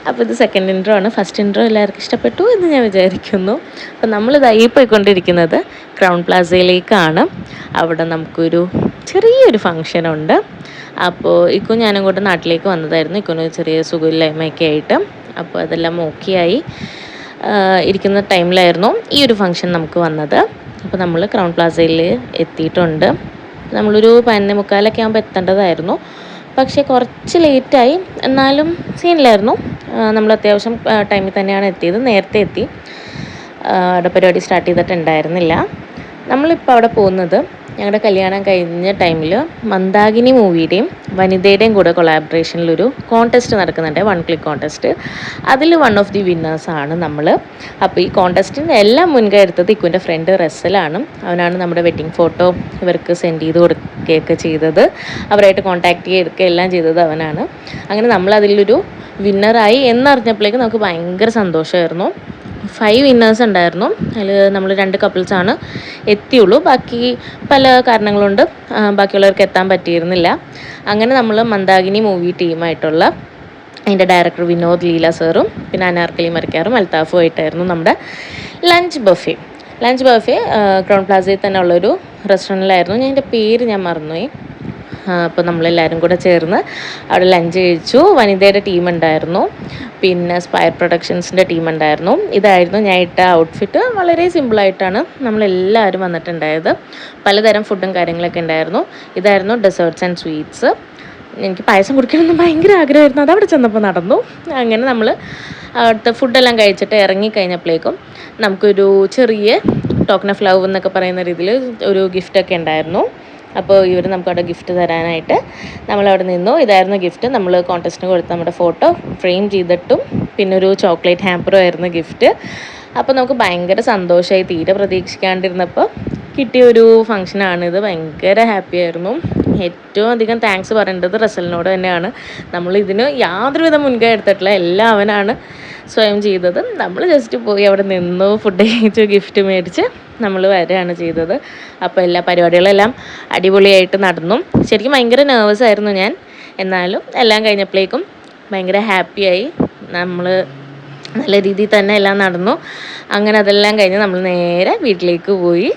അപ്പോൾ ഇത് second intro ആണ്. ഫസ്റ്റ് ഇൻട്രോ എല്ലാവർക്കും ഇഷ്ടപ്പെട്ടു എന്ന് ഞാൻ വിചാരിക്കുന്നു. അപ്പോൾ നമ്മളിതായി പോയിക്കൊണ്ടിരിക്കുന്നത് ക്രൗൺ പ്ലാസയിലേക്കാണ്. അവിടെ നമുക്കൊരു ചെറിയൊരു ഫങ്ഷനുണ്ട്. അപ്പോൾ ഇക്കും ഞാനും കൂടെ നാട്ടിലേക്ക് വന്നതായിരുന്നു. ഇക്കൊന്ന് ചെറിയ സുഖമില്ലായ്മയൊക്കെ ആയിട്ട്. അപ്പോൾ അതെല്ലാം ഓക്കെയായി ഇരിക്കുന്ന ടൈമിലായിരുന്നു ഈ ഒരു ഫങ്ഷൻ നമുക്ക് വന്നത്. അപ്പോൾ നമ്മൾ ക്രൗൺ പ്ലാസയിൽ എത്തിയിട്ടുണ്ട്. നമ്മളൊരു 11:45 ആകുമ്പോൾ എത്തേണ്ടതായിരുന്നു. പക്ഷേ കുറച്ച് ലേറ്റായി. എന്നാലും സീനിലായിരുന്നു. നമ്മൾ അത്യാവശ്യം ടൈമിൽ തന്നെയാണ് എത്തിയത്. നേരത്തെ എത്തി. അവിടെ പരിപാടി സ്റ്റാർട്ട് ചെയ്തിട്ടുണ്ടായിരുന്നില്ല. നമ്മളിപ്പോൾ അവിടെ പോകുന്നത് ഞങ്ങളുടെ കല്യാണം കഴിഞ്ഞ ടൈമിൽ മന്ദാകിനി മൂവിയുടെയും വനിതയുടെയും കൂടെ കൊളാബറേഷനിലൊരു കോൺടെസ്റ്റ് നടക്കുന്നുണ്ട്, 1 ക്ലിക്ക് കോൺടെസ്റ്റ്. അതിൽ വൺ ഓഫ് ദി വിന്നേഴ്സാണ് നമ്മൾ. അപ്പോൾ ഈ കോൺടെസ്റ്റിൻ്റെ എല്ലാം മുൻകൈ എടുത്തത് ഇക്കുൻ്റെ ഫ്രണ്ട് റസലാണ്. അവനാണ് നമ്മുടെ വെഡ്ഡിങ് ഫോട്ടോ ഇവർക്ക് സെൻഡ് ചെയ്ത് കൊടുക്കുകയൊക്കെ ചെയ്തത്. അവരായിട്ട് കോൺടാക്ട് ചെയ്യുകയൊക്കെ എല്ലാം ചെയ്തത് അവനാണ്. അങ്ങനെ നമ്മളതിലൊരു വിന്നറായി എന്നറിഞ്ഞപ്പോഴേക്കും നമുക്ക് ഭയങ്കര സന്തോഷമായിരുന്നു. 5 വിന്നേഴ്സ് ഉണ്ടായിരുന്നു. അതിൽ നമ്മൾ 2 കപ്പിൾസാണ് എത്തിയുള്ളൂ. ബാക്കി പല കാരണങ്ങളുണ്ട് ബാക്കിയുള്ളവർക്ക് എത്താൻ പറ്റിയിരുന്നില്ല. അങ്ങനെ നമ്മൾ മന്ദാകിനി മൂവി ടീമായിട്ടുള്ള അതിൻ്റെ ഡയറക്ടർ വിനോദ് ലീല സാറും പിന്നെ അനാർക്കലി മരക്കാറും അൽത്താഫും ആയിട്ടായിരുന്നു നമ്മുടെ ലഞ്ച് ബഫേ. ക്രൗൺ പ്ലാസയിൽ തന്നെ ഉള്ളൊരു റെസ്റ്റോറൻറ്റിലായിരുന്നു. എൻ്റെ പേര് ഞാൻ മറന്നുപോയി. അപ്പോൾ നമ്മളെല്ലാവരും കൂടെ ചേർന്ന് അവിടെ ലഞ്ച് കഴിച്ചു. വനിതയുടെ ടീം ഉണ്ടായിരുന്നു, പിന്നെ സ്പയർ പ്രൊഡക്ഷൻസിൻ്റെ ടീം ഉണ്ടായിരുന്നു. ഇതായിരുന്നു ഞാൻ ഇട്ട ഔട്ട്ഫിറ്റ്. വളരെ സിമ്പിളായിട്ടാണ് നമ്മളെല്ലാവരും വന്നിട്ടുണ്ടായത്. പലതരം ഫുഡും കാര്യങ്ങളൊക്കെ ഉണ്ടായിരുന്നു. ഇതായിരുന്നു ഡെസേർട്ട്സ് ആൻഡ് സ്വീറ്റ്സ്. എനിക്ക് പായസം കുടിക്കണമെന്ന് ഭയങ്കര ആഗ്രഹമായിരുന്നു. അതവിടെ ചെന്നപ്പോൾ നടന്നു. അങ്ങനെ നമ്മൾ അവിടുത്തെ ഫുഡെല്ലാം കഴിച്ചിട്ട് ഇറങ്ങിക്കഴിഞ്ഞപ്പോഴേക്കും നമുക്കൊരു ചെറിയ ടോക്കൺ ഓഫ് ലവ് എന്നൊക്കെ പറയുന്ന രീതിയിൽ ഒരു ഗിഫ്റ്റൊക്കെ ഉണ്ടായിരുന്നു. അപ്പോൾ ഇവർ നമുക്കവിടെ ഗിഫ്റ്റ് തരാനായിട്ട് നമ്മളവിടെ നിന്നു. ഇതായിരുന്നു ഗിഫ്റ്റ്. നമ്മൾ കോൺടെസ്റ്റിന് കൊടുത്ത നമ്മുടെ ഫോട്ടോ ഫ്രെയിം ചെയ്തിട്ടും പിന്നെ ഒരു ചോക്ലേറ്റ് ഹാമ്പറും ആയിരുന്നു ഗിഫ്റ്റ്. അപ്പോൾ നമുക്ക് ഭയങ്കര സന്തോഷമായി. തീരെ പ്രതീക്ഷിക്കാണ്ടിരുന്നപ്പോൾ കിട്ടിയൊരു ഫങ്ഷനാണിത്. ഭയങ്കര ഹാപ്പി ആയിരുന്നു. ഏറ്റവും അധികം താങ്ക്സ് പറയേണ്ടത് റസലിനോട് തന്നെയാണ്. നമ്മളിതിന് യാതൊരുവിധ മുൻകൈ എടുത്തിട്ടില്ല. എല്ലാം അവനാണ് സ്വയം ചെയ്തത്. നമ്മൾ ജസ്റ്റ് പോയി അവിടെ നിന്നു, ഫുഡ് കഴിച്ചു, ഗിഫ്റ്റ് മേടിച്ച് നമ്മൾ വരികയാണ് ചെയ്തത്. അപ്പോൾ എല്ലാ പരിപാടികളെല്ലാം അടിപൊളിയായിട്ട് നടന്നു. ശരിക്കും ഭയങ്കര നെർവസ് ആയിരുന്നു ഞാൻ. എന്നാലും എല്ലാം കഴിഞ്ഞപ്പോഴേക്കും ഭയങ്കര ഹാപ്പിയായി. നമ്മൾ നല്ല രീതിയിൽ തന്നെ എല്ലാം നടന്നു. അങ്ങനെ അതെല്ലാം കഴിഞ്ഞ് നമ്മൾ നേരെ വീട്ടിലേക്ക് പോയി.